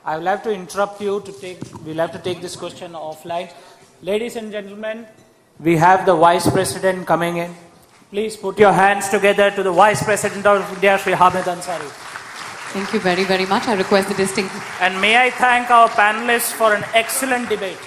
I will have to interrupt you we'll have to take this question offline. Ladies and gentlemen, we have the Vice President coming in. Please put your hands together to the Vice President of India, Shri Hamid Ansari. Thank you very, very much. I request the distinct... And may I thank our panelists for an excellent debate.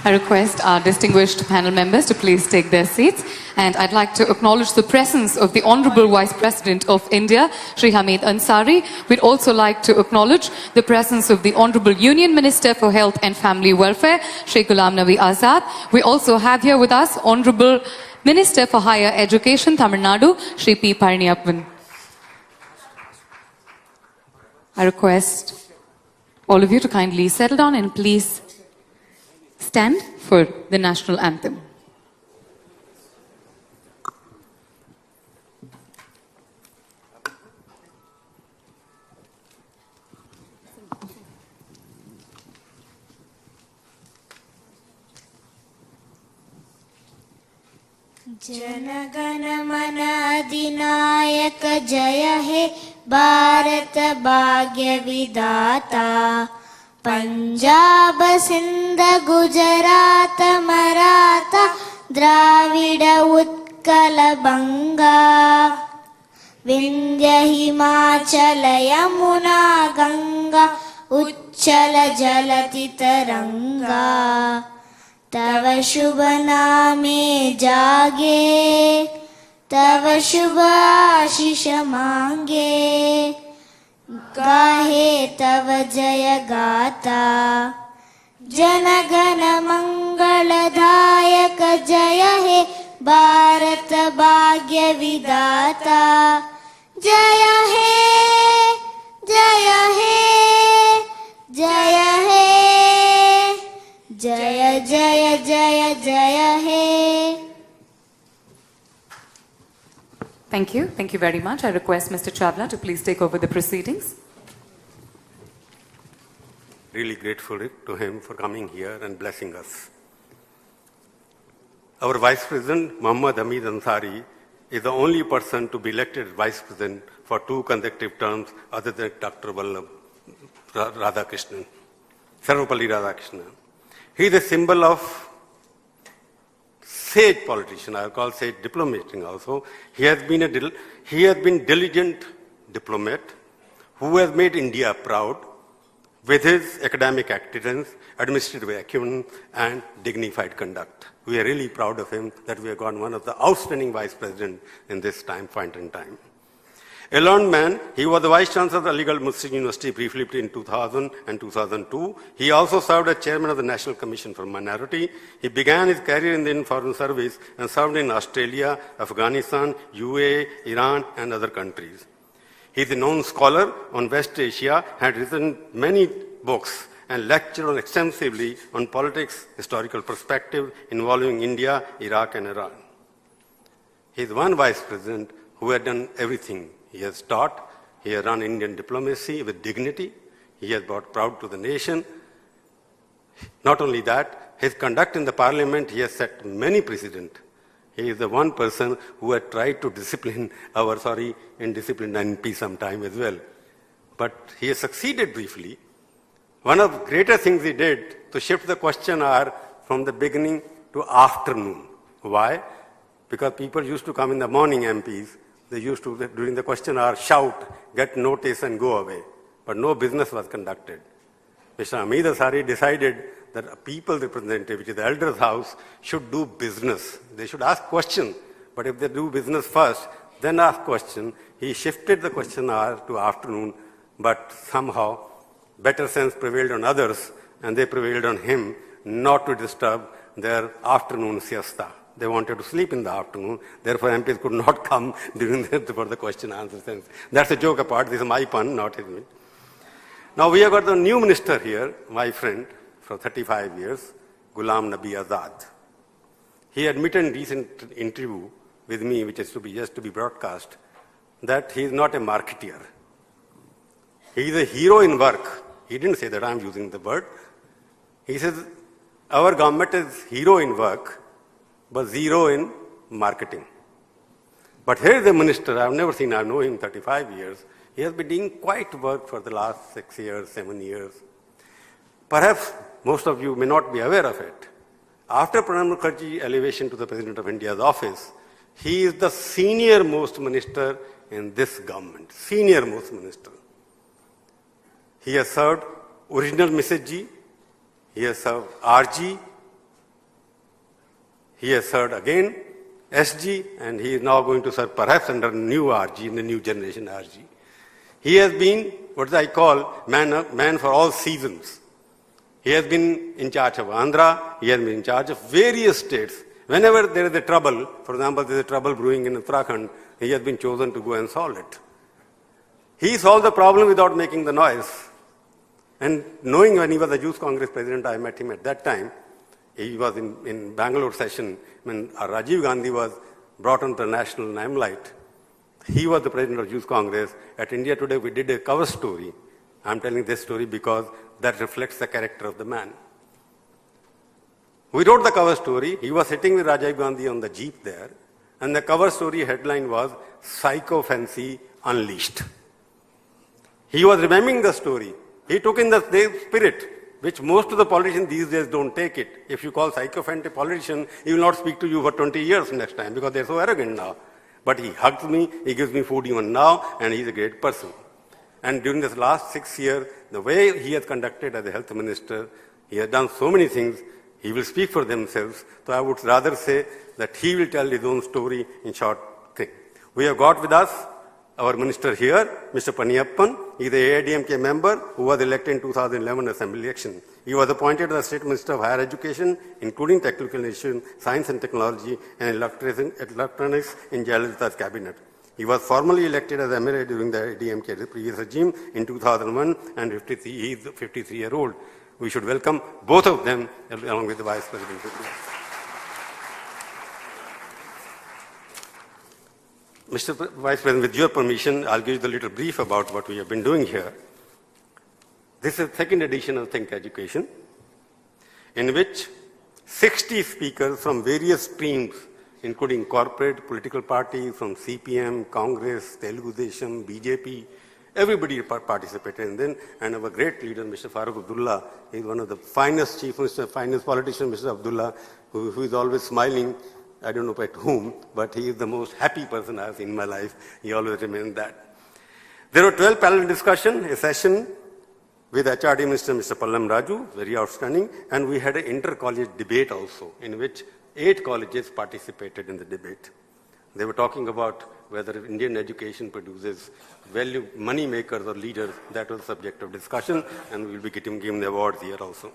I request our distinguished panel members to please take their seats. And I'd like to acknowledge the presence of the Honorable Vice President of India, Shri Hamid Ansari. We'd also like to acknowledge the presence of the Honorable Union Minister for Health and Family Welfare, Shri Ghulam Nabi Azad. We also have here with us Honorable Minister for Higher Education, Tamil Nadu, Shri P. Pariniyappan. I request all of you to kindly settle down and please stand for the national anthem. जनगण मन अधिनायक जय हे भारत भाग्य विधाता पंजाब सिंध गुजरात मराठा द्राविड उत्कल बंगा विंध्य हिमाचल यमुना गंगा उच्चल जलति तरंगा तव शुभ नामे जागे तव शुभ आशीष मांगे गाहे तव जय गाता जनगण मंगलदायक जय हे भारत भाग्य विधाता जय हे जय हे जय हे जय जय जय जय हे. Thank you. Thank you very much. I request Mr. Chawla to please take over the proceedings. Really grateful to him for coming here and blessing us. Our Vice President, Hamid Ansari, is the only person to be elected Vice President for 2 consecutive terms other than Dr. Radhakrishnan, Sarvapalli Radhakrishnan. He is a symbol of sage politician, I call sage diplomating also. He has been diligent diplomat who has made India proud with his academic excellence, administrative acumen, and dignified conduct. We are really proud of him that we have got one of the outstanding vice presidents in this point in time. A learned man, he was the Vice Chancellor of the Aligarh Muslim University briefly between 2000 and 2002. He also served as Chairman of the National Commission for Minority. He began his career in the Indian Foreign Service and served in Australia, Afghanistan, UAE, Iran, and other countries. He is a known scholar on West Asia, had written many books and lectured extensively on politics, historical perspective involving India, Iraq, and Iran. He is one Vice President who had done everything. He has taught, he has run Indian diplomacy with dignity, he has brought proud to the nation. Not only that, his conduct in the parliament, he has set many precedents. He is the one person who had tried to discipline indisciplined MP sometime as well. But he has succeeded briefly. One of the greater things he did to shift the question hour from the beginning to afternoon. Why? Because people used to come in the morning, MPs. They used to, during the question hour, shout, get notice and go away. But no business was conducted. Mr. Hamid Ansari decided that a people's representative, which is the elders' house, should do business. They should ask questions. But if they do business first, then ask question. He shifted the question hour to afternoon, but somehow better sense prevailed on others, and they prevailed on him not to disturb their afternoon siesta. They wanted to sleep in the afternoon, therefore MPs could not come during for the question answer sense. That's a joke apart, this is my pun, not his. Now we have got the new minister here, my friend, for 35 years, Ghulam Nabi Azad. He admitted in recent interview with me, which is just to be broadcast, that he is not a marketeer. He is a hero in work. He didn't say that, I'm using the word. He says, our government is hero in work, but zero in marketing. But here is a minister, I've never seen, I know him 35 years. He has been doing quite work for the last 6 years, 7 years. Perhaps most of you may not be aware of it. After Pranab Mukherjee's elevation to the President of India's office, he is the senior most minister in this government, senior most minister. He has served original Mrs. G, he has served RG, he has served again SG, and he is now going to serve perhaps under new RG, in the new generation RG. He has been what I call man for all seasons. He has been in charge of Andhra, he has been in charge of various states. Whenever there is a trouble, for example, there is a trouble brewing in Uttarakhand, he has been chosen to go and solve it. He solved the problem without making the noise. And knowing when he was the Youth Congress president, I met him at that time. He was in Bangalore session when Rajiv Gandhi was brought onto the national limelight. He was the president of Youth Congress. At India Today, we did a cover story. I'm telling this story because that reflects the character of the man. We wrote the cover story. He was sitting with Rajiv Gandhi on the jeep there, and the cover story headline was Psycho Fancy Unleashed. He was remembering the story. He took in the same spirit, which most of the politicians these days don't take it. If you call Psycho Fancy a politician, he will not speak to you for 20 years next time because they're so arrogant now. But he hugs me, he gives me food even now, and he's a great person. And during this last 6 years, the way he has conducted as a health minister, he has done so many things, he will speak for themselves. So I would rather say that he will tell his own story in short thing. We have got with us our minister here, Mr. Paniyappan. He is a AIDMK member who was elected in 2011 Assembly election. He was appointed as State Minister of Higher Education, including Technical Education, Science and Technology, and Electronics in Jayalalitha's cabinet. He was formally elected as MLA during the AIDMK previous regime in 2001, and he is a 53-year-old. We should welcome both of them along with the Vice President. Mr. Vice President, with your permission, I'll give you the little brief about what we have been doing here. This is the second edition of ThinkEDU, in which 60 speakers from various streams, including corporate, political parties, from CPM, Congress, Telugu Desam, BJP, everybody participated. And our great leader, Mr. Farooq Abdullah, is one of the finest chief minister, finest politician, Mr. Abdullah, who is always smiling. I don't know at whom, but he is the most happy person I have seen in my life. He always remains that. There were 12 panel discussion, a session with HRD Minister Mr. Pallam Raju, very outstanding, and we had an inter-college debate also, in which 8 colleges participated in the debate. They were talking about whether Indian education produces value money makers or leaders. That was the subject of discussion, and we will be giving the awards here also.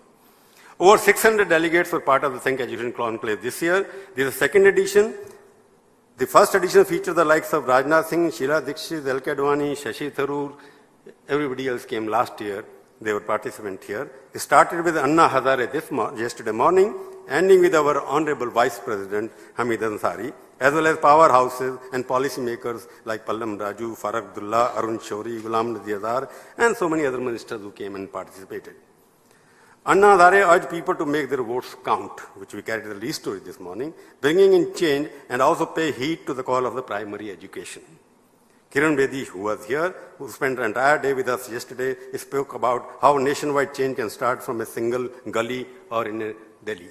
Over 600 delegates were part of the ThinkEDU Conclave this year. This is the second edition. The first edition featured the likes of Rajnath Singh, Sheila Dikshit, L.K. Advani, Shashi Tharoor. Everybody else came last year. They were participants here. It started with Anna Hazare yesterday morning, ending with our Honorable Vice President, Hamid Ansari, as well as powerhouses and policymakers like Pallam Raju, Farooq Abdullah, Arun Shourie, Ghulam, Azad, and so many other ministers who came and participated. Anna Hazare urged people to make their votes count, which we carried the lead story this morning, bringing in change and also pay heed to the call of the primary education. Kiran Bedi, who was here, who spent the entire day with us yesterday, spoke about how nationwide change can start from a single gully or in a Delhi.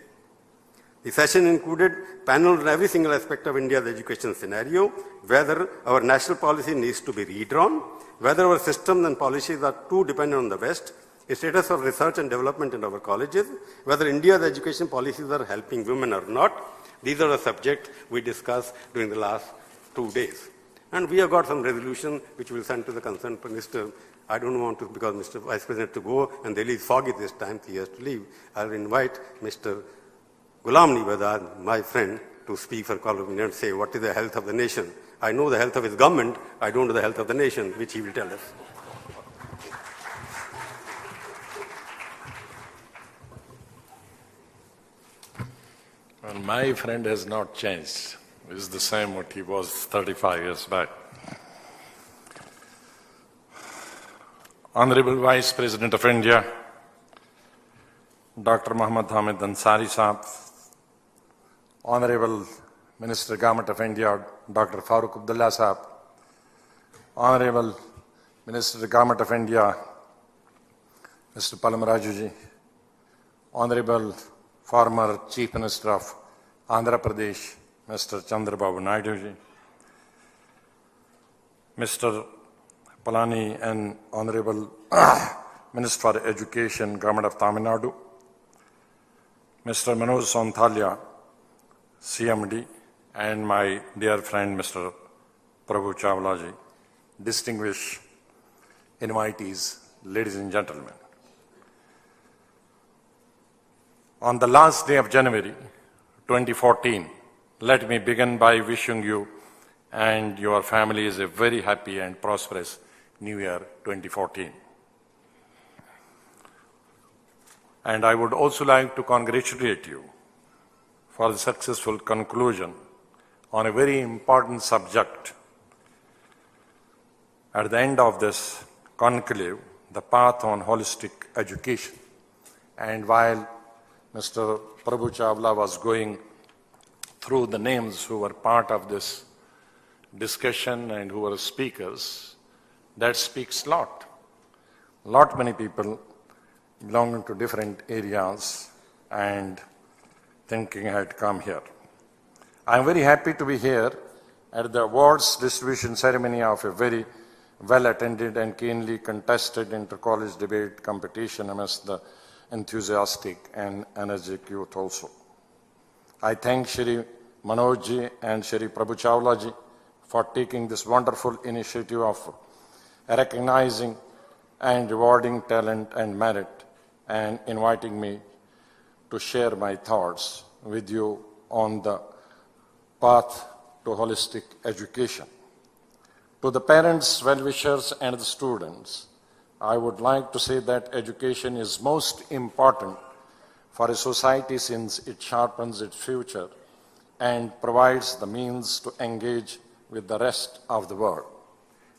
The session included panels on every single aspect of India's education scenario, whether our national policy needs to be redrawn, whether our systems and policies are too dependent on the West, the status of research and development in our colleges, whether India's education policies are helping women or not. These are the subjects we discussed during the last 2 days. And we have got some resolution which we'll send to the concerned minister. I don't want to, because Mr. Vice President to go, and Delhi is foggy this time, he has to leave. I'll invite Mr. Ghulam, Azad, my friend, to speak for a couple of minutes, say what is the health of the nation. I know the health of his government, I don't know the health of the nation, which he will tell us. Well, my friend has not changed. He's the same what he was 35 years back. Honorable Vice President of India, Dr. Hamid Ansari Sahab, Honorable Minister Government of India, Dr. Farooq Abdullah Sahab, Honorable Minister of the Government of India, Mr. Palamarajuji, Honorable former Chief Minister of Andhra Pradesh, Mr. Chandrababu Naiduji, Mr. Palani and Honorable Minister for Education, Government of Tamil Nadu, Mr. Manoj Sonthalia, CMD, and my dear friend Mr. PrabhuChawla ji, distinguished invitees, ladies and gentlemen. On the last day of January 2014, let me begin by wishing you and your families a very happy and prosperous New Year 2014. And I would also like to congratulate you for the successful conclusion on a very important subject. At the end of this conclave, the path on holistic education. And while Mr. PrabhuChawla was going through the names who were part of this discussion and who were speakers, that speaks a lot. Many people belonging to different areas and thinking had come here. I am very happy to be here at the awards distribution ceremony of a very well-attended and keenly contested inter-college debate competition amidst the enthusiastic and energetic youth also. I thank Shri Manoj ji and Shri PrabhuChawla ji for taking this wonderful initiative of recognizing and rewarding talent and merit and inviting me to share my thoughts with you on the path to holistic education. To the parents, well-wishers, and the students, I would like to say that education is most important for a society since it sharpens its future and provides the means to engage with the rest of the world.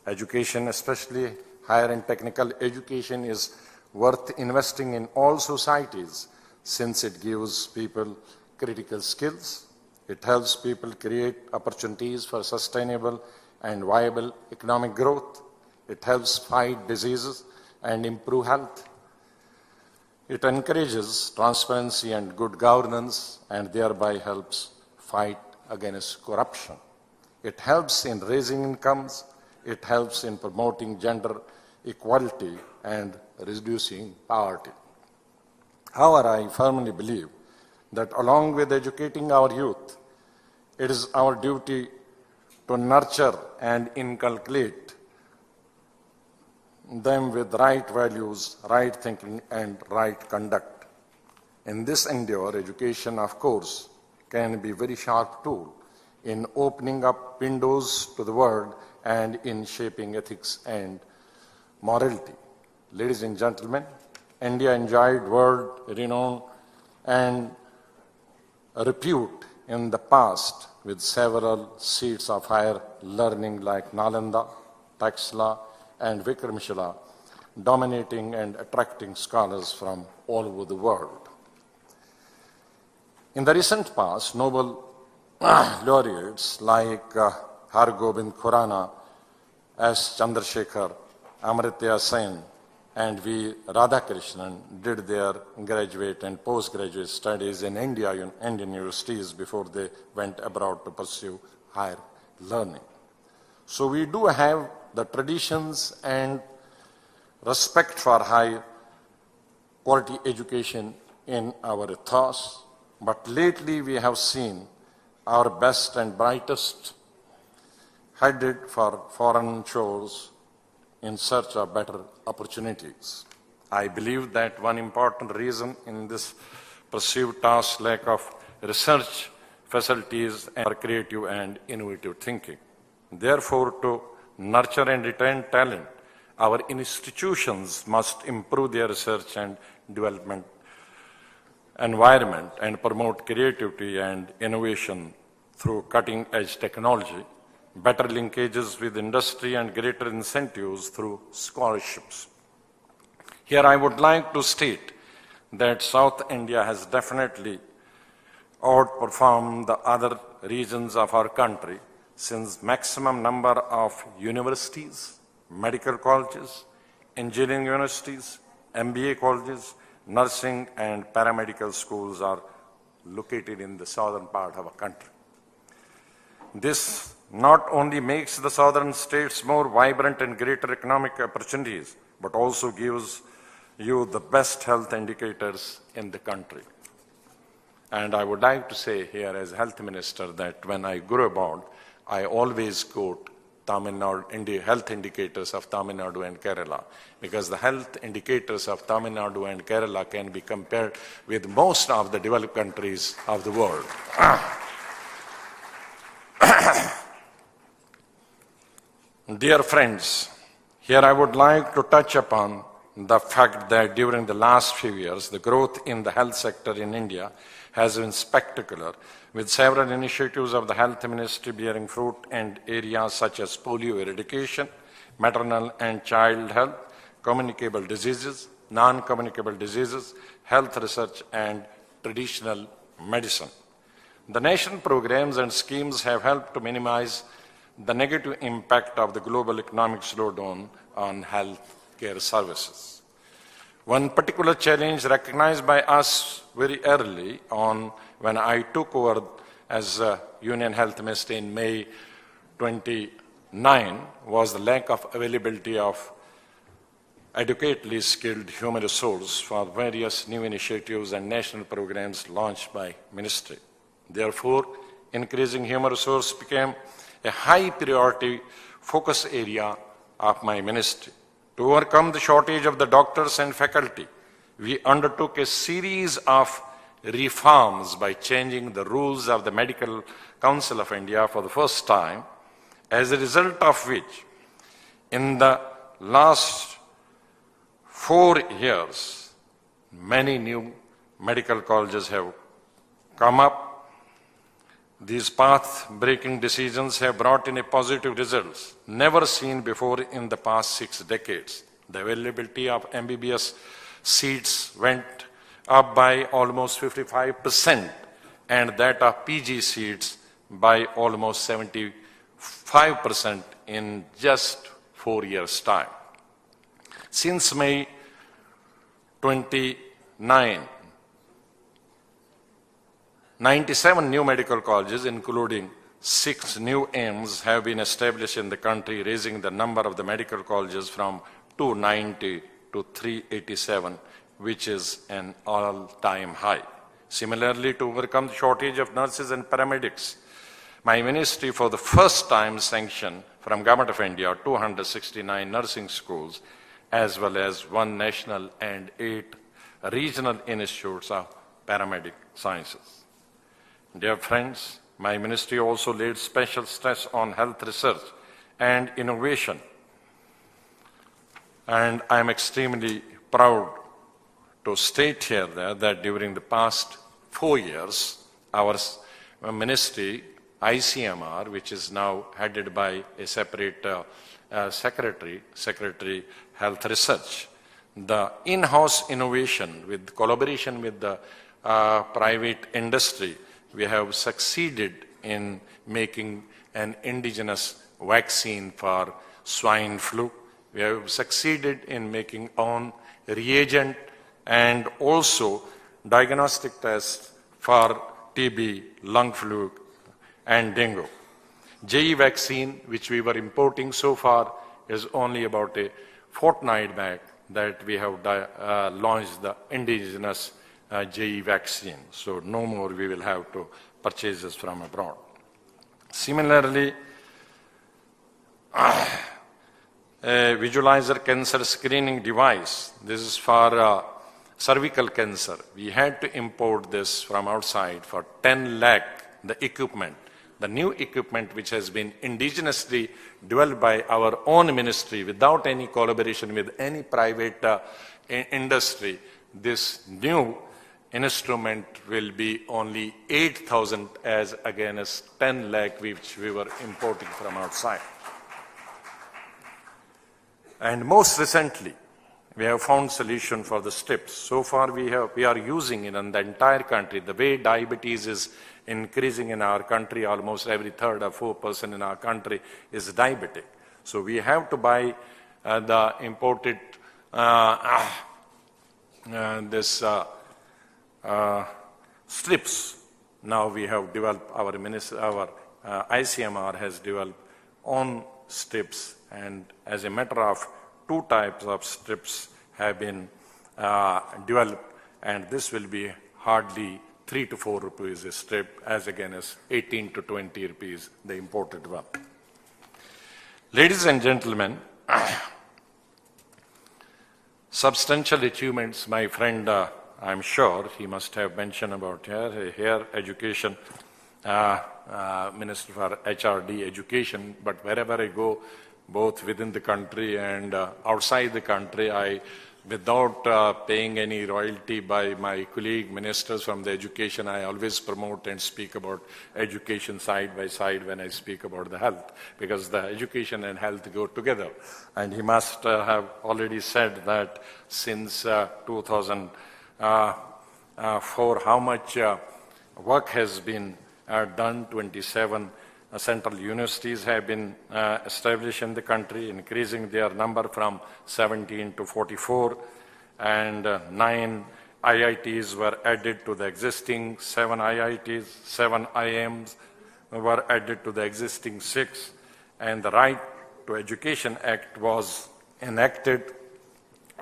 Education, especially higher and technical education, is worth investing in all societies since it gives people critical skills. It helps people create opportunities for sustainable and viable economic growth. It helps fight diseases and improve health. It encourages transparency and good governance and thereby helps fight against corruption. It helps in raising incomes. It helps in promoting gender equality and reducing poverty. However, I firmly believe that along with educating our youth, it is our duty to nurture and inculcate them with right values, right thinking, and right conduct. In this endeavor, education, of course, can be a very sharp tool in opening up windows to the world and in shaping ethics and morality. Ladies and gentlemen, India enjoyed world renown and repute in the past with several seats of higher learning like Nalanda, Taxila, and Vikramshila, dominating and attracting scholars from all over the world. In the recent past, Nobel laureates like Har Gobind Khurana, S. Chandrasekhar, Amartya Sen, and V. Radhakrishnan did their graduate and postgraduate studies in Indian universities before they went abroad to pursue higher learning. So we do have the traditions and respect for high quality education in our ethos, but lately we have seen our best and brightest headed for foreign shores in search of better opportunities. I believe that one important reason in this perceived task lack of research facilities and creative and innovative thinking. Therefore, to nurture and retain talent, our institutions must improve their research and development environment and promote creativity and innovation through cutting-edge technology, better linkages with industry, and greater incentives through scholarships. Here I would like to state that South India has definitely outperformed the other regions of our country since maximum number of universities, medical colleges, engineering universities, MBA colleges, nursing and paramedical schools are located in the southern part of our country. This not only makes the southern states more vibrant and greater economic opportunities, but also gives you the best health indicators in the country. And I would like to say here as health minister that when I go about, I always quote Tamil Nadu, health indicators of Tamil Nadu and Kerala, because the health indicators of Tamil Nadu and Kerala can be compared with most of the developed countries of the world. Dear friends, here I would like to touch upon the fact that during the last few years, the growth in the health sector in India has been spectacular, with several initiatives of the health ministry bearing fruit in areas such as polio eradication, maternal and child health, communicable diseases, non-communicable diseases, health research, and traditional medicine. The national programs and schemes have helped to minimize the negative impact of the global economic slowdown on health care services. One particular challenge recognized by us very early on when I took over as Union Health Minister in May 29 was the lack of availability of adequately skilled human resource for various new initiatives and national programs launched by ministry. Therefore, increasing human resource became a high priority focus area of my ministry. To overcome the shortage of the doctors and faculty, we undertook a series of reforms by changing the rules of the Medical Council of India for the first time, as a result of which, in the last 4 years, many new medical colleges have come up. These path-breaking decisions have brought in a positive results never seen before in the past 6 decades. The availability of MBBS seats went up by almost 55% and that of PG seats by almost 75% in just 4 years' time. Since May 29, 97 new medical colleges, including 6 new AIIMS, have been established in the country, raising the number of the medical colleges from 290 to 387, which is an all-time high. Similarly, to overcome the shortage of nurses and paramedics, my ministry for the first time sanctioned from Government of India 269 nursing schools, as well as 1 national and 8 regional institutes of paramedic sciences. Dear friends, my ministry also laid special stress on health research and innovation. And I am extremely proud to state here that during the past 4 years, our ministry, ICMR, which is now headed by a separate Secretary Health Research, the in-house innovation with collaboration with the private industry, we have succeeded in making an indigenous vaccine for swine flu. We have succeeded in making own reagent and also diagnostic tests for TB, lung flu, and dengue. JE vaccine, which we were importing so far, is only about a fortnight back that we have launched the indigenous JE vaccine. So no more we will have to purchase this from abroad. Similarly, a visualizer cancer screening device. This is for cervical cancer. We had to import this from outside for 10 lakh, the equipment. The new equipment which has been indigenously developed by our own ministry without any collaboration with any private industry. This new instrument will be only 8,000 as against 10 lakh which we were importing from outside. And most recently, we have found solution for the STIPs. So far we are using it in the entire country. The way diabetes is increasing in our country, almost every 3rd or 4th person in our country is diabetic. So we have to buy the imported strips. Now we have developed, our ICMR has developed own strips, and as a matter of 2 types of strips have been developed, and this will be hardly 3 to 4 rupees a strip, as against 18 to 20 rupees the imported one. Ladies and gentlemen, substantial achievements, my friend, I'm sure he must have mentioned about here education, Minister for HRD education, but wherever I go, both within the country and outside the country, without paying any royalty by my colleague ministers from the education, I always promote and speak about education side by side when I speak about the health, because the education and health go together. And he must have already said that since 2004, how much work has been done. 27 central universities have been established in the country, increasing their number from 17 to 44, and 9 IITs were added to the existing 7 IITs, 7 IIMs were added to the existing 6, and the Right to Education Act was enacted.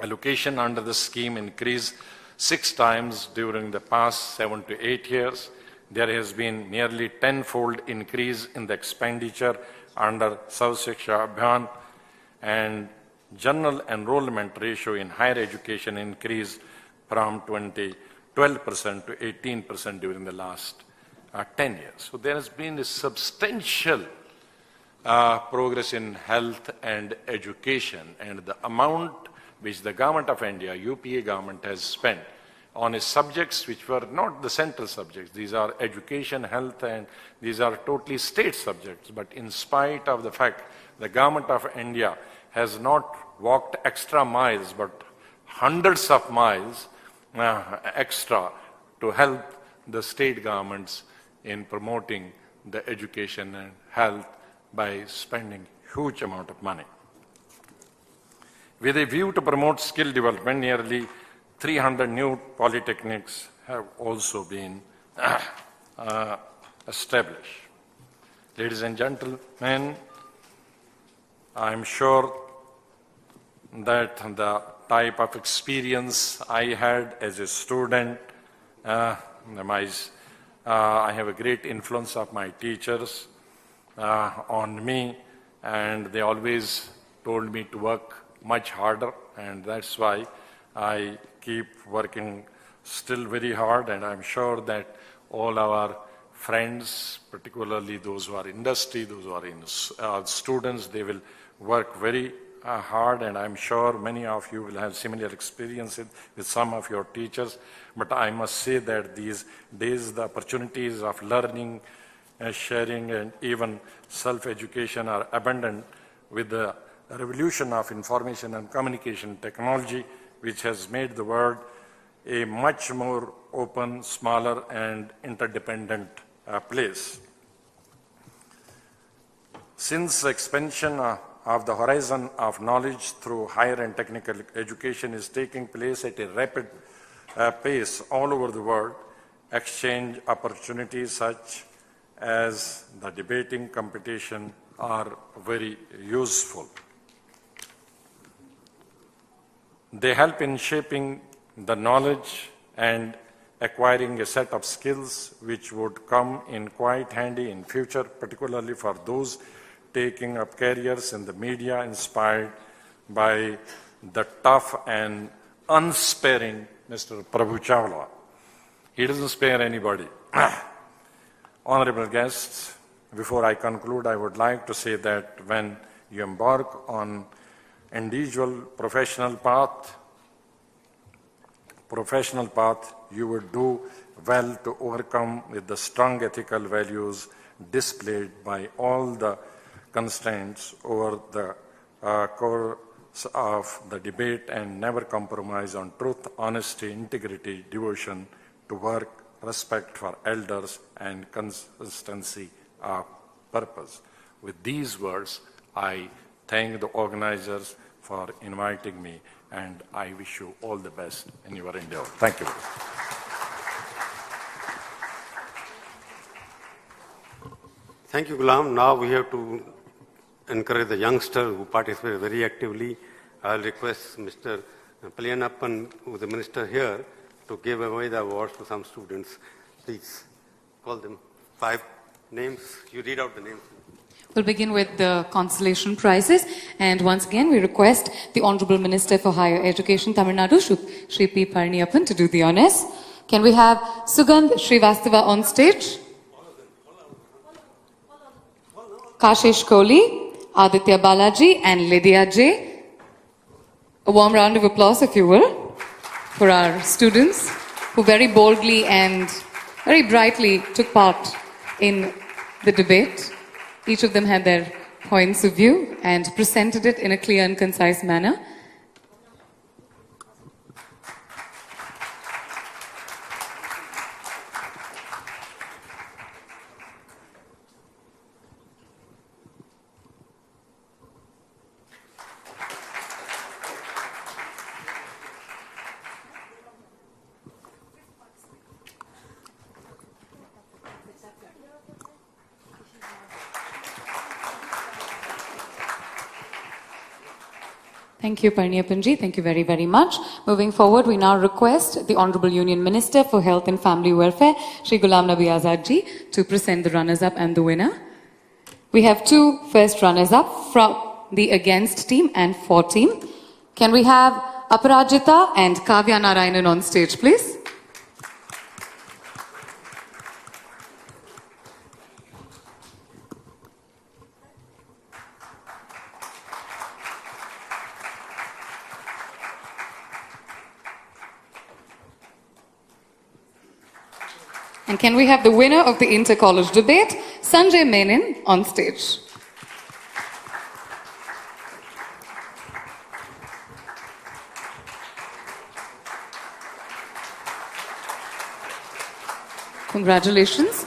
Allocation under the scheme increased 6 times during the past 7 to 8 years. There has been nearly 10-fold increase in the expenditure under Sarv Shiksha Abhiyan, and general enrollment ratio in higher education increased from 12% to 18% during the last 10 years. So there has been a substantial progress in health and education, and the amount which the government of India, UPA government, has spent on subjects which were not the central subjects. These are education, health, and these are totally state subjects. But in spite of the fact the government of India has not walked extra miles, but hundreds of miles extra to help the state governments in promoting the education and health by spending huge amount of money. With a view to promote skill development, nearly 300 new polytechnics have also been established. Ladies and gentlemen, I'm sure that the type of experience I had as a student, I have a great influence of my teachers on me, and they always told me to work much harder, and that's why I keep working still very hard, and I'm sure that all our friends, particularly those who are in industry, those who are in students, they will work very hard, and I'm sure many of you will have similar experiences with some of your teachers. But I must say that these days the opportunities of learning, sharing, and even self-education are abundant with the revolution of information and communication technology, which has made the world a much more open, smaller, and interdependent place. Since the expansion of the horizon of knowledge through higher and technical education is taking place at a rapid pace all over the world, exchange opportunities such as the debating competition are very useful. They help in shaping the knowledge and acquiring a set of skills which would come in quite handy in future, particularly for those taking up careers in the media inspired by the tough and unsparing Mr. PrabhuChawla. He doesn't spare anybody. Honorable guests, before I conclude, I would like to say that when you embark on individual professional path, you would do well to overcome with the strong ethical values displayed by all the constraints over the course of the debate, and never compromise on truth, honesty, integrity, devotion to work, respect for elders, and consistency of purpose. With these words, I thank the organizers for inviting me, and I wish you all the best in your endeavor. Thank you. Thank you, Ghulam. Now we have to encourage the youngsters who participate very actively. I'll request Mr. Palyanappan, who is the minister here, to give away the awards to some students. Please call them 5 names. You read out the names. We'll begin with the consolation prizes. And once again, we request the Honorable Minister for Higher Education, Tamil Nadu, Shri P. Palaniappan, to do the honors. Can we have Sugandh Srivastava on stage? Kashish Kohli, Aditya Balaji, and Lydia J. A warm round of applause, if you will, for our students who very boldly and very brightly took part in the debate. Each of them had their points of view and presented it in a clear and concise manner. Thank you, Palaniappanji. Thank you very, very much. Moving forward, we now request the Honorable Union Minister for Health and Family Welfare, Shri Ghulam Nabi Azad ji, to present the runners-up and the winner. We have 2 first runners-up from the against team and for team. Can we have Aparajita and Kavya Narayanan on stage, please? And can we have the winner of the inter-college debate, Sanjay Menon, on stage? Congratulations.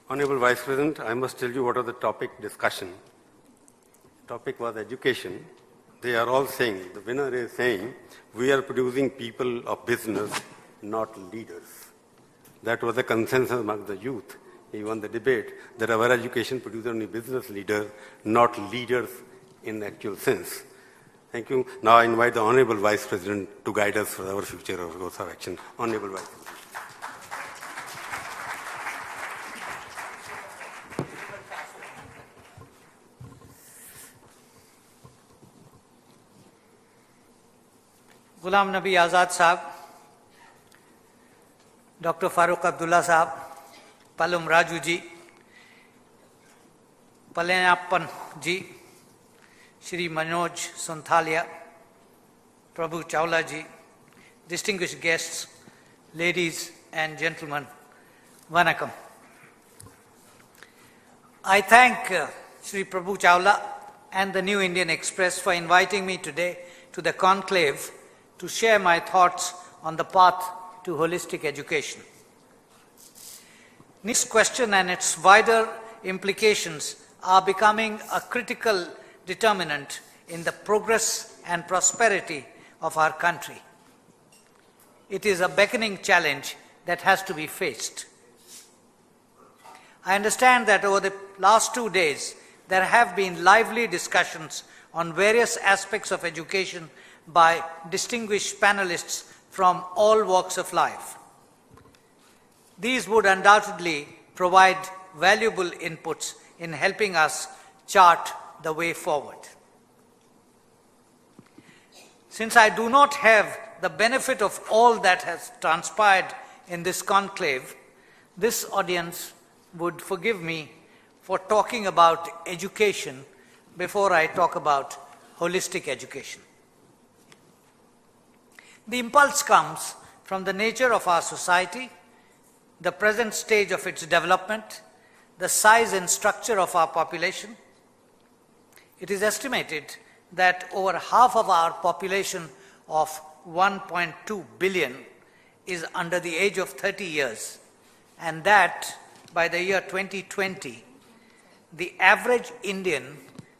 Honorable Vice President, I must tell you what was the topic discussion. Topic was education. They are all saying, the winner is saying, we are producing people of business, not leaders. That was the consensus among the youth. He won the debate that our education produces only business leaders, not leaders in actual sense. Thank you. Now I invite the Honorable Vice President to guide us for our future course of action. Honorable Vice President. Ghulam Nabi Azad Sahab, Dr. Farooq Abdullah Sahab, Palum Raju ji, Palyanappan ji, Shri Manoj Sonthalia, PrabhuChawla ji, distinguished guests, ladies and gentlemen, Vanakkam. I thank Shri PrabhuChawla and the New Indian Express for inviting me today to the Conclave to share my thoughts on the path to holistic education. This question and its wider implications are becoming a critical determinant in the progress and prosperity of our country. It is a beckoning challenge that has to be faced. I understand that over the last 2 days, there have been lively discussions on various aspects of education by distinguished panelists from all walks of life. These would undoubtedly provide valuable inputs in helping us chart the way forward. Since I do not have the benefit of all that has transpired in this conclave, this audience would forgive me for talking about education before I talk about holistic education. The impulse comes from the nature of our society, the present stage of its development, the size and structure of our population. It is estimated that over half of our population of 1.2 billion is under the age of 30 years, and that by the year 2020, the average Indian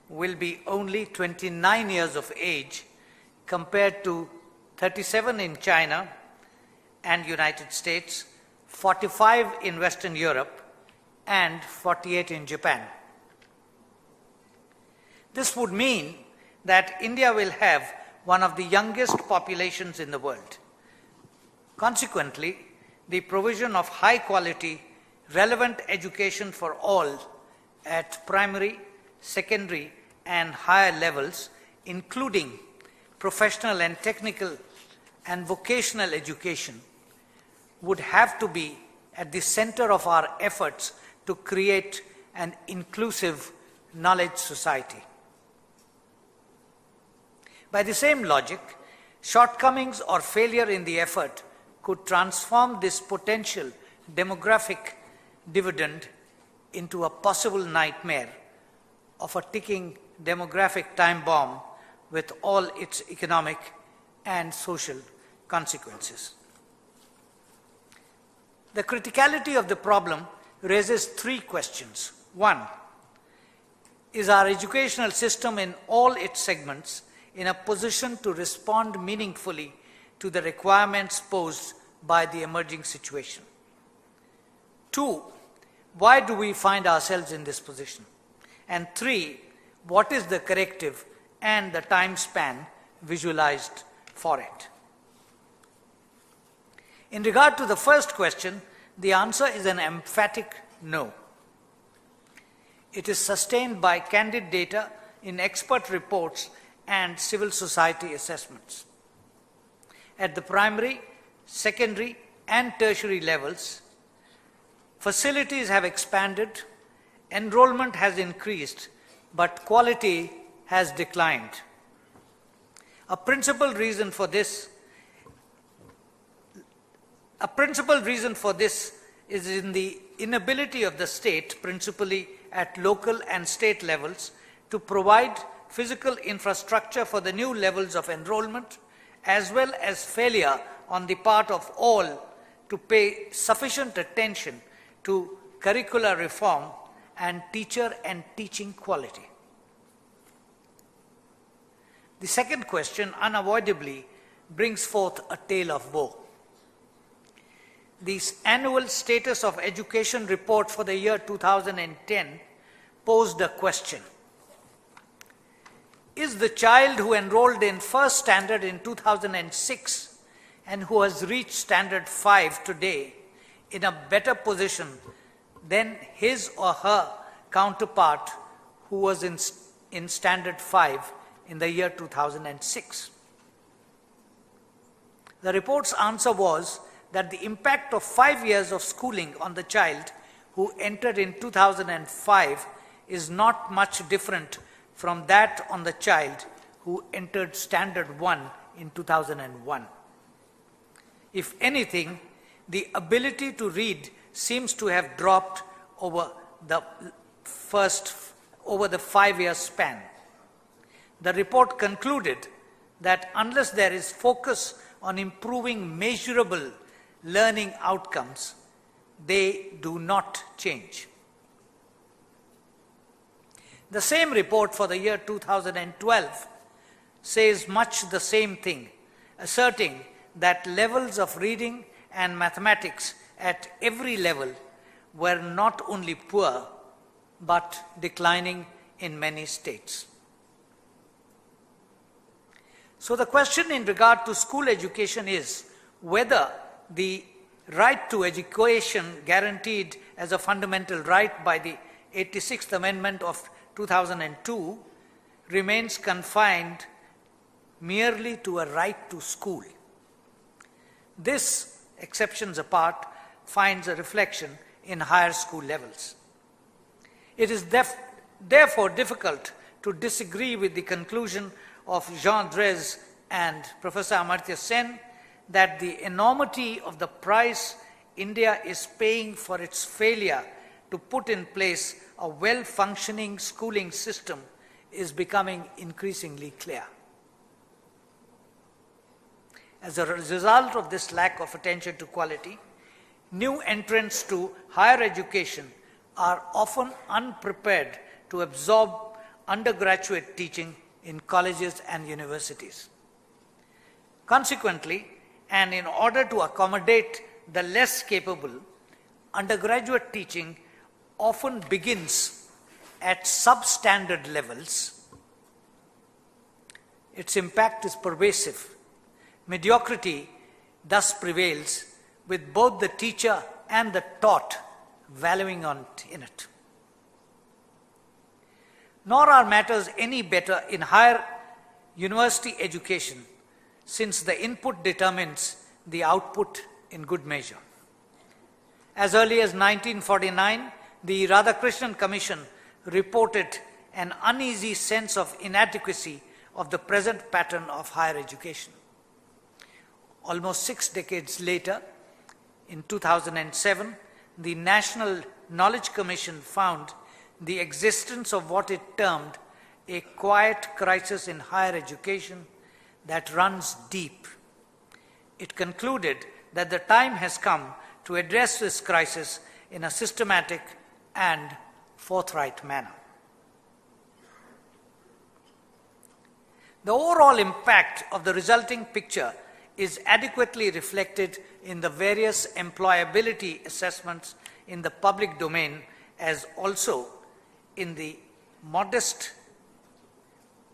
will be only 29 years of age compared to 37 in China and United States, 45 in Western Europe, and 48 in Japan. This would mean that India will have one of the youngest populations in the world. Consequently, the provision of high quality, relevant education for all at primary, secondary, and higher levels, including professional and technical and vocational education, would have to be at the center of our efforts to create an inclusive knowledge society. By the same logic, shortcomings or failure in the effort could transform this potential demographic dividend into a possible nightmare of a ticking demographic time bomb with all its economic and social consequences. The criticality of the problem raises three questions. One, is our educational system in all its segments in a position to respond meaningfully to the requirements posed by the emerging situation? Two, why do we find ourselves in this position? And three, what is the corrective and the time span visualized for it? In regard to the first question, the answer is an emphatic no. It is sustained by candid data in expert reports and civil society assessments. At the primary, secondary, and tertiary levels, facilities have expanded, enrollment has increased, but quality has declined. A principal reason for this is in the inability of the state, principally at local and state levels, to provide physical infrastructure for the new levels of enrollment, as well as failure on the part of all to pay sufficient attention to curricular reform and teacher and teaching quality. The second question unavoidably brings forth a tale of woe. The annual status of education report for the year 2010 posed a question. Is the child who enrolled in first standard in 2006 and who has reached standard 5 today in a better position than his or her counterpart who was in standard 5 in the year 2006? The report's answer was that the impact of 5 years of schooling on the child who entered in 2005 is not much different from that on the child who entered standard 1 in 2001. If anything, the ability to read seems to have dropped over the 5-year span. The report concluded that unless there is focus on improving measurable learning outcomes, they do not change. The same report for the year 2012 says much the same thing, asserting that levels of reading and mathematics at every level were not only poor, but declining in many states. So the question in regard to school education is whether the right to education guaranteed as a fundamental right by the 86th Amendment of 2002 remains confined merely to a right to school. This, exceptions apart, finds a reflection in higher school levels. It is therefore difficult to disagree with the conclusion of Jean Drèze and Professor Amartya Sen that the enormity of the price India is paying for its failure to put in place a well-functioning schooling system is becoming increasingly clear. As a result of this lack of attention to quality, new entrants to higher education are often unprepared to absorb undergraduate teaching in colleges and universities. Consequently, and in order to accommodate the less capable, undergraduate teaching often begins at substandard levels. Its impact is pervasive. Mediocrity thus prevails, with both the teacher and the taught valuing in it. Nor are matters any better in higher university education, since the input determines the output in good measure. As early as 1949, the Radhakrishnan Commission reported an uneasy sense of inadequacy of the present pattern of higher education. Almost 6 decades later, in 2007, the National Knowledge Commission found the existence of what it termed a quiet crisis in higher education that runs deep. It concluded that the time has come to address this crisis in a systematic and forthright manner. The overall impact of the resulting picture is adequately reflected in the various employability assessments in the public domain, as also in the modest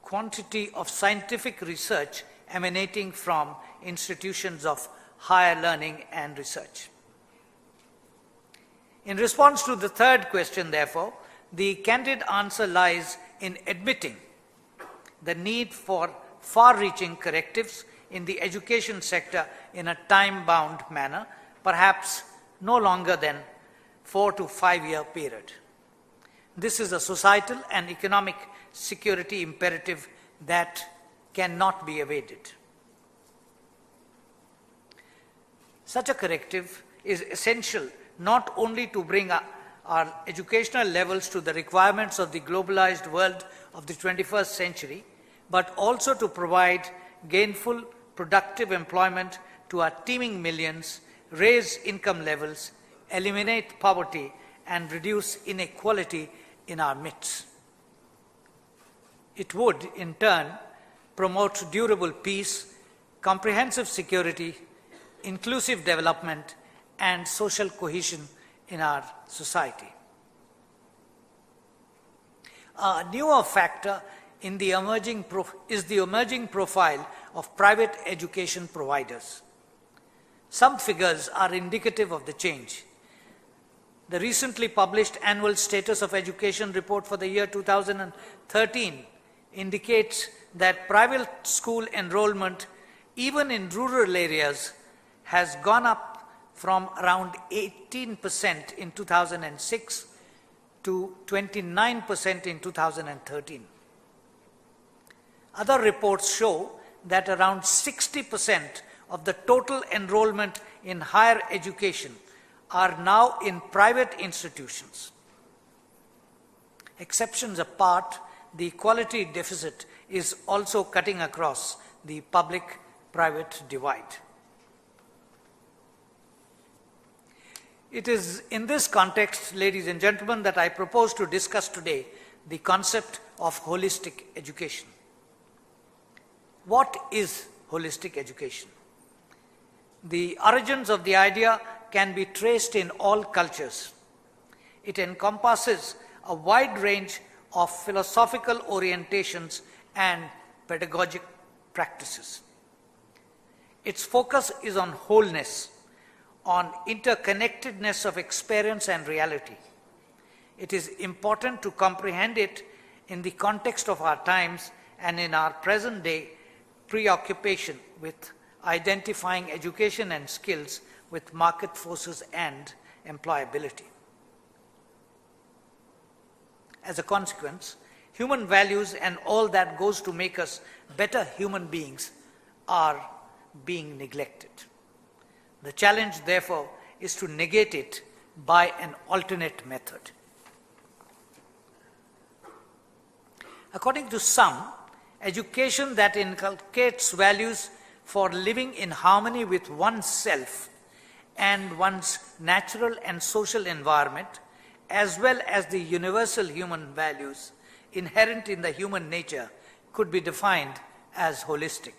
quantity of scientific research emanating from institutions of higher learning and research. In response to the third question, therefore, the candid answer lies in admitting the need for far-reaching correctives in the education sector in a time-bound manner, perhaps no longer than 4 to 5 year period. This is a societal and economic security imperative that cannot be evaded. Such a corrective is essential not only to bring our educational levels to the requirements of the globalized world of the 21st century, but also to provide gainful, productive employment to our teeming millions, raise income levels, eliminate poverty, and reduce inequality in our midst. It would, in turn, promote durable peace, comprehensive security, inclusive development, and social cohesion in our society. A newer factor in the is the emerging profile of private education providers. Some figures are indicative of the change. The recently published Annual Status of Education report for the year 2013 indicates that private school enrollment, even in rural areas, has gone up from around 18% in 2006 to 29% in 2013. Other reports show that around 60% of the total enrollment in higher education are now in private institutions. Exceptions apart, the quality deficit is also cutting across the public-private divide. It is in this context, ladies and gentlemen, that I propose to discuss today the concept of holistic education. What is holistic education? The origins of the idea can be traced in all cultures. It encompasses a wide range of philosophical orientations and pedagogic practices. Its focus is on wholeness, on interconnectedness of experience and reality. It is important to comprehend it in the context of our times and in our present day preoccupation with identifying education and skills with market forces and employability. As a consequence, human values and all that goes to make us better human beings are being neglected. The challenge, therefore, is to negate it by an alternate method. According to some, education that inculcates values for living in harmony with oneself and one's natural and social environment, as well as the universal human values inherent in the human nature, could be defined as holistic.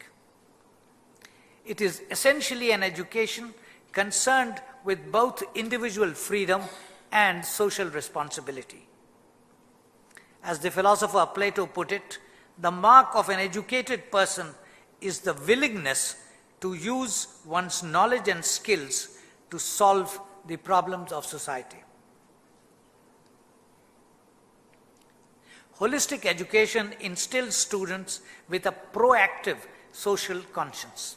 It is essentially an education concerned with both individual freedom and social responsibility. As the philosopher Plato put it, the mark of an educated person is the willingness to use one's knowledge and skills to solve the problems of society. Holistic education instills students with a proactive social conscience.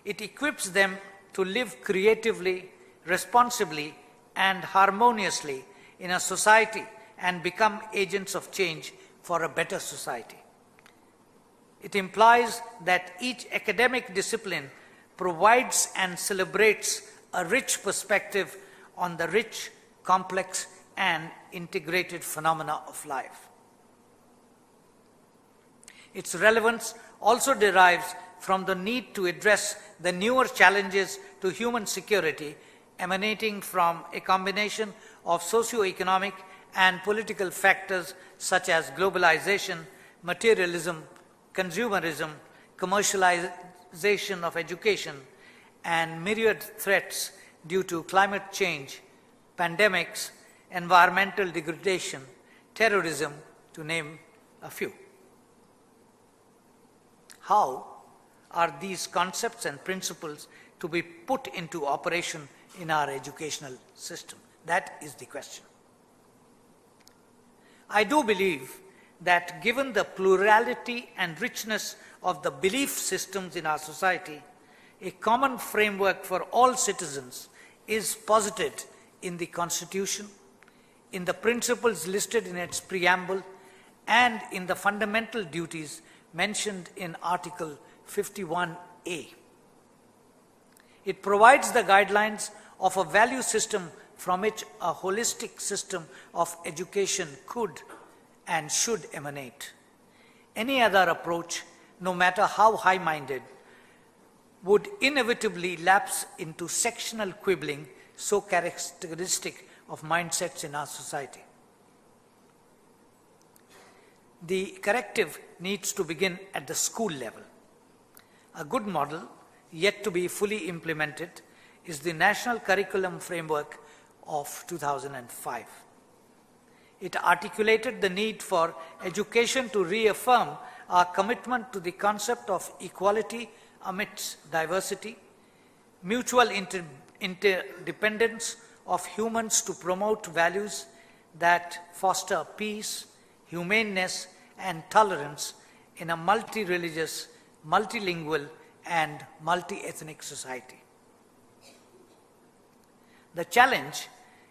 It equips them to live creatively, responsibly, and harmoniously in a society and become agents of change for a better society. It implies that each academic discipline provides and celebrates a rich perspective on the rich, complex, and integrated phenomena of life. Its relevance also derives from the need to address the newer challenges to human security emanating from a combination of socio-economic and political factors such as globalization, materialism, consumerism, commercialization of education, and myriad threats due to climate change, pandemics, environmental degradation, terrorism, to name a few. How are these concepts and principles to be put into operation in our educational system? That is the question. I do believe that given the plurality and richness of the belief systems in our society, a common framework for all citizens is posited in the Constitution, in the principles listed in its preamble, and in the fundamental duties mentioned in Article 51A. It provides the guidelines of a value system from which a holistic system of education could and should emanate. Any other approach, no matter how high-minded, would inevitably lapse into sectional quibbling so characteristic of mindsets in our society. The corrective needs to begin at the school level. A good model, yet to be fully implemented, is the National Curriculum Framework of 2005. It articulated the need for education to reaffirm our commitment to the concept of equality amidst diversity, mutual interdependence of humans to promote values that foster peace, humaneness, and tolerance in a multi-religious, multilingual, and multi-ethnic society. The challenge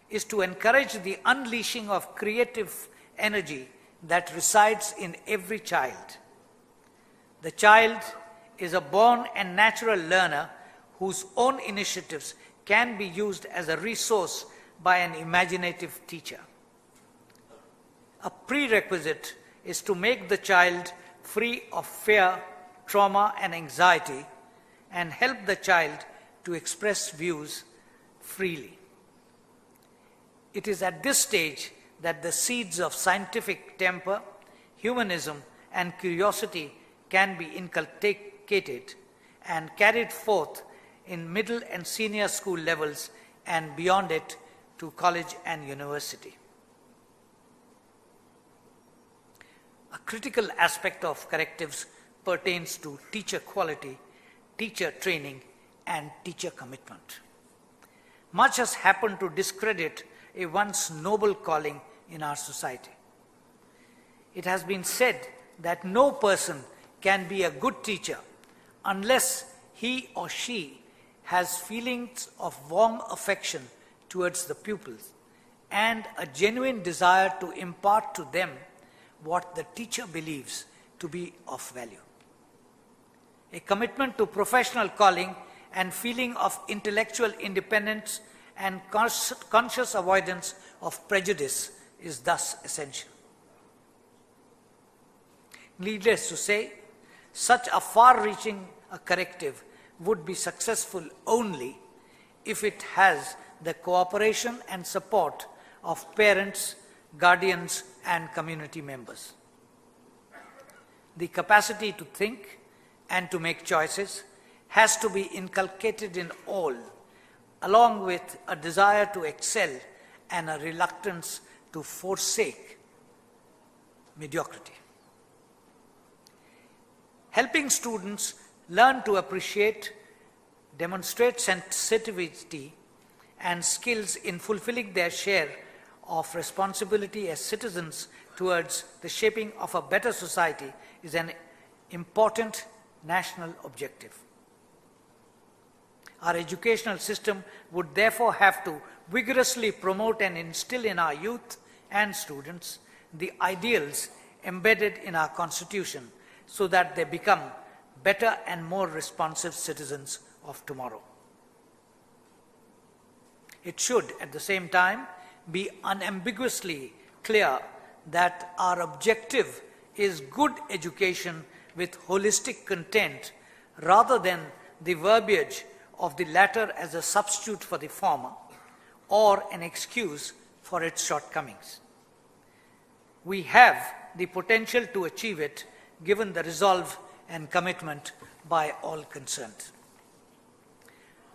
is to encourage the unleashing of creative energy that resides in every child. The child is a born and natural learner whose own initiatives can be used as a resource by an imaginative teacher. A prerequisite is to make the child free of fear, trauma, and anxiety, and help the child to express views freely. It is at this stage that the seeds of scientific temper, humanism, and curiosity can be inculcated and carried forth in middle and senior school levels and beyond it to college and university. A critical aspect of correctives pertains to teacher quality, teacher training, and teacher commitment. Much has happened to discredit a once noble calling in our society. It has been said that no person can be a good teacher unless he or she has feelings of warm affection towards the pupils and a genuine desire to impart to them what the teacher believes to be of value. A commitment to professional calling and feeling of intellectual independence and conscious avoidance of prejudice is thus essential. Needless to say, such a far-reaching corrective would be successful only if it has the cooperation and support of parents, guardians, and community members. The capacity to think and to make choices has to be inculcated in all, along with a desire to excel and a reluctance to forsake mediocrity. Helping students learn to appreciate, demonstrate sensitivity and skills in fulfilling their share of responsibility as citizens towards the shaping of a better society is an important national objective. Our educational system would therefore have to vigorously promote and instill in our youth and students the ideals embedded in our Constitution so that they become better and more responsive citizens of tomorrow. It should, at the same time, be unambiguously clear that our objective is good education with holistic content rather than the verbiage of the latter as a substitute for the former or an excuse for its shortcomings. We have the potential to achieve it given the resolve and commitment by all concerned.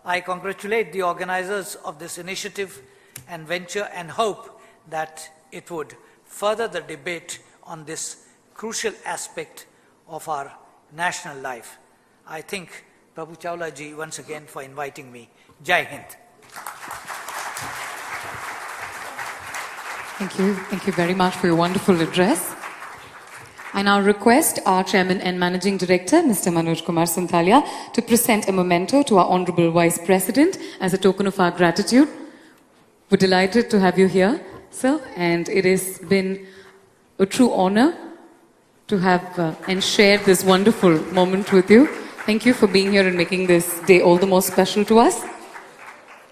I congratulate the organizers of this initiative and venture and hope that it would further the debate on this crucial aspect of our national life. I thank PrabhuChawla ji once again for inviting me. Jai Hind. Thank you. Thank you very much for your wonderful address. I now request our Chairman and Managing Director, Mr. Manoj Kumar Santalia, to present a memento to our Honorable Vice President as a token of our gratitude. We're delighted to have you here, sir, and it has been a true honor to have and share this wonderful moment with you. Thank you for being here and making this day all the more special to us.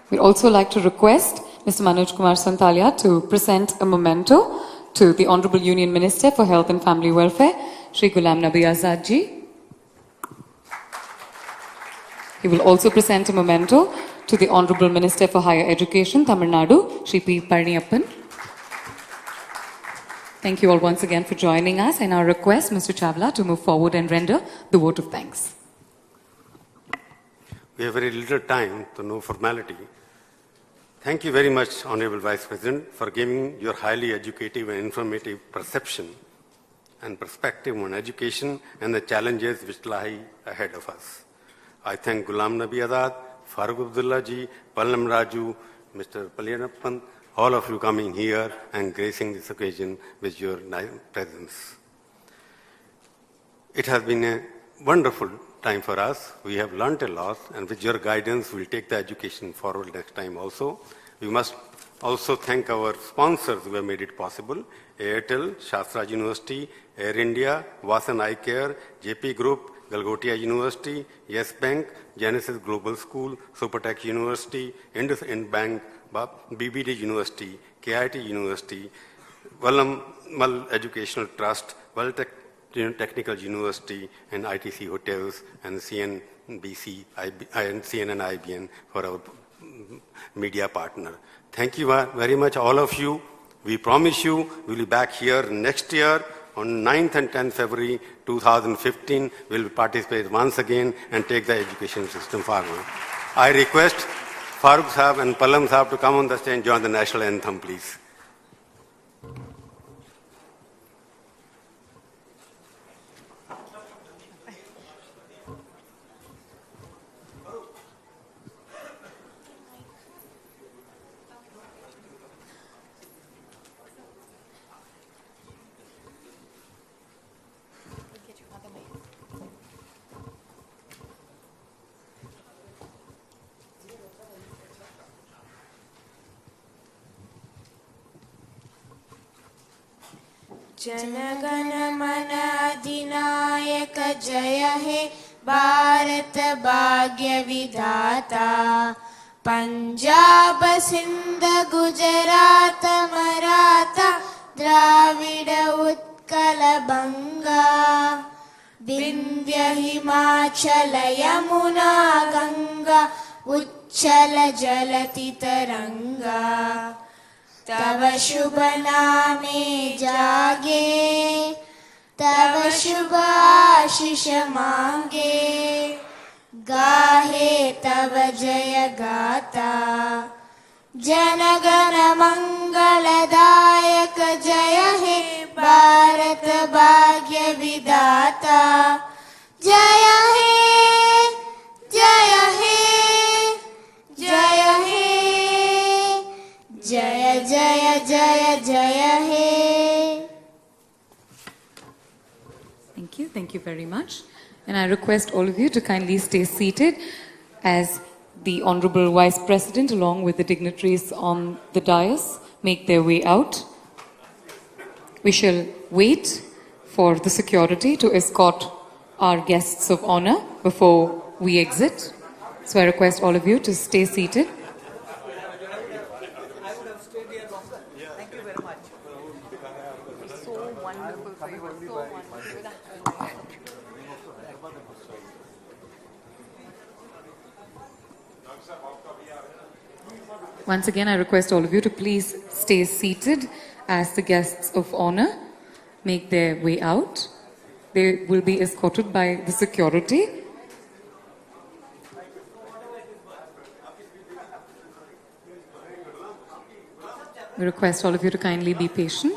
We'd also like to request Mr. Manoj Kumar Santalia to present a memento to the Honorable Union Minister for Health and Family Welfare, Shri Ghulam Nabi Azad ji. He will also present a memento to the Honorable Minister for Higher Education, Tamil Nadu, Shri P. Parniyappan. Thank you all once again for joining us, and I request Mr. Chawla to move forward and render the vote of thanks. We have very little time, so no formality. Thank you very much, Honorable Vice President, for giving your highly educative and informative perception and perspective on education and the challenges which lie ahead of us. I thank Ghulam Nabi Azad, Farooq Abdullah ji, Pallam Raju, Mr. Parniyappan, all of you coming here and gracing this occasion with your presence. It has been a wonderful time for us. We have learnt a lot, and with your guidance, we'll take the education forward next time also. We must also thank our sponsors who have made it possible: Airtel, Shastra University, Air India, Vasan Eye Care, JP Group, Galgotia University, Yes Bank, Genesis Global School, Supertech University, IndusInd Bank, BBD University, KIT University, Ghulam Educational Trust, World Technical University, and ITC Hotels, and CNBC, and CNN IBN for our media partner. Thank you very much, all of you. We promise you we'll be back here next year on 9th and 10th February 2015. We'll participate once again and take the education system forward. I request Farooq Sahab and Pallam Sahab to come on the stage and join the national anthem, please. जनगण मन अधिनायक जय हे भारत भाग्य विधाता पंजाब सिंध गुजरात मराठा द्राविड उत्कल बंगा विंध्य हिमाचल यमुना गंगा चल जलति तरंगा तव शुभ नामे जागे तव शुभ आशीष मांगे गाहे तव जय गाता जनगण मंगलदायक जय हे भारत भाग्य विधाता जय हे जय हे जय हे जय जय जय जय हे. Thank you very much. And I request all of you to kindly stay seated as the Honorable Vice President along with the dignitaries on the dais make their way out. We shall wait for the security to escort our guests of honor before we exit. So I request all of you to stay seated. Thank you very much. So wonderful for you. So wonderful. Once again, I request all of you to please stay seated as the guests of honor make their way out. They will be escorted by the security. We request all of you to kindly be patient.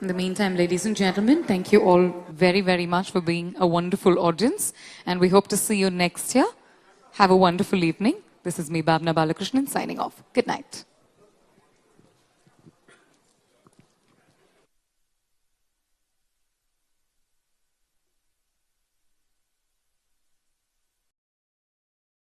In the meantime, ladies and gentlemen, thank you all very, very much for being a wonderful audience. And we hope to see you next year. Have a wonderful evening. This is me, Bhavna Balakrishnan, signing off. Good night.